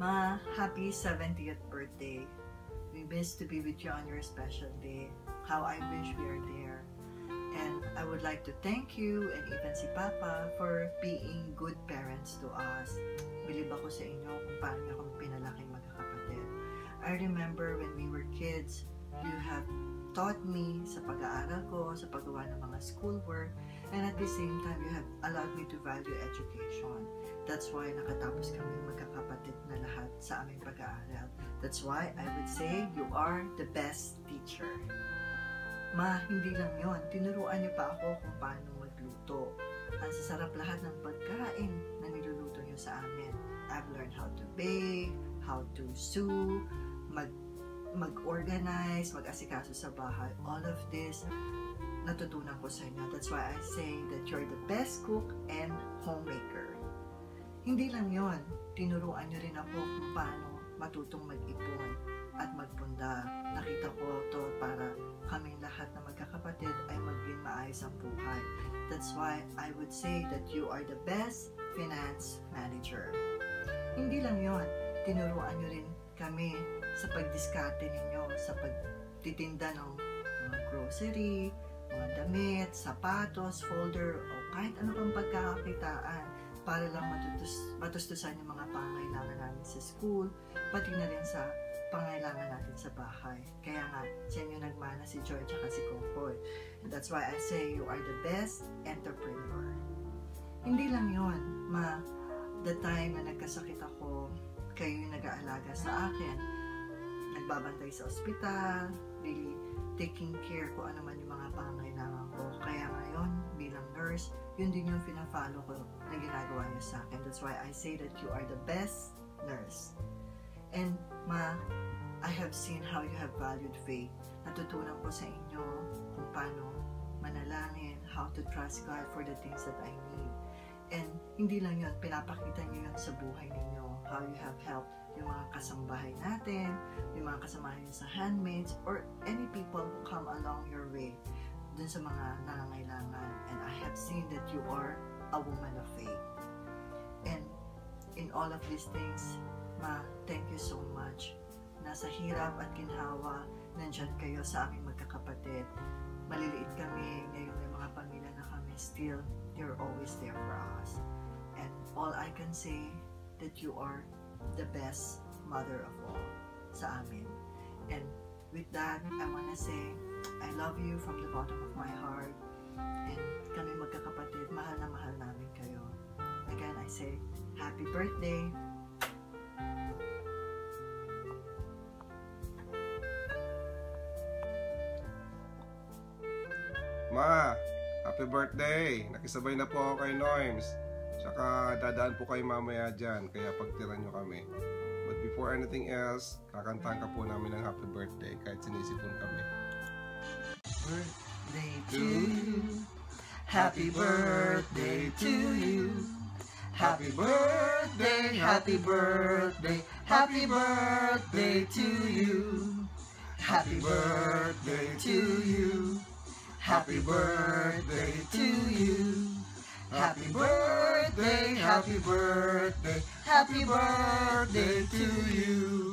Ma, happy 70th birthday. We miss to be with you on your special day. How I wish we are there. And I would like to thank you and even si Papa for being good parents to us. Bilib ako sa inyo kung paano niyo kami pinalaking magkakapatid. I remember when we were kids, you have taught me sa pag-aaral ko, sa paggawa ng mga schoolwork, and at the same time, you have allowed me to value education. That's why nakatapos kami magkakapatid na lahat sa aming pag-aaral. That's why I would say you are the best teacher. Ma, hindi lang yon. Tinuruan niyo pa ako kung paano magluto. Ang sasarap lahat ng pagkain na niluluto niyo sa amin. I've learned how to bake, how to sew, mag-organize, mag-asikaso sa bahay. All of this, natutunan ko sa inyo. That's why I say that you're the best cook and homemaker. Hindi lang yon. Tinuruan niyo rin ako kung paano matutong mag-ipon at magpunda. Nakita ko to para kaming lahat na magkakapatid ay maging maayos ang buhay. That's why I would say that you are the best finance manager. Hindi lang yon, tinuruan nyo rin kami sa pagdiskarte ninyo, sa pagtitinda ng mga grocery, mga damit, sapatos, folder, o kahit ano pang pagkakakitaan para lang matustusan yung mga pangailangan namin sa school, pati na rin sa pangailangan natin sa bahay. Kaya nga, sa inyo nagmana si Joy at si Kokoy. And that's why I say you are the best entrepreneur. Hindi lang yon, Ma. The time na nagkasakit ako, kayo yung nag-aalaga sa akin. Nagbabantay sa ospital, really taking care kung ano man yung mga pangailangan ko. Kaya ngayon, bilang nurse, yun din yung pina-follow ko na ginagawa niyo sa akin. That's why I say that you are the best nurse. And Ma, I have seen how you have valued faith. Natutunan ko sa inyo kung paano manalangin, how to trust God for the things that I need. And hindi lang yun, pinapakita niyo yun sa buhay ninyo. How you have helped yung mga kasambahay natin, yung mga kasamahan niyo sa handmaids, or any people who come along your way dun sa mga nangangailangan. And I have seen that you are a woman of faith. And in all of these things, Ma, thank you so much. Nasa hirap at ginhawa, nandyan kayo sa aming magkakapatid. Maliliit kami, ngayon may mga pamilya na kami. Still, you're always there for us. And all I can say, that you are the best mother of all sa amin. And with that, I wanna say, I love you from the bottom of my heart. And kami magkakapatid, mahal na mahal namin kayo. Again, I say, happy birthday! Ma, happy birthday! Nakisabay na po ako kay Noims. Tsaka dadaan po kayo mamaya dyan, kaya pagtiran nyo kami. But before anything else, kakantahan ka po namin ng happy birthday kahit sinisipon kami. Birthday to you. Happy birthday to you. Happy birthday, happy birthday, happy birthday to you. Happy birthday to you. Happy birthday to you. Happy birthday, happy birthday, happy birthday to you.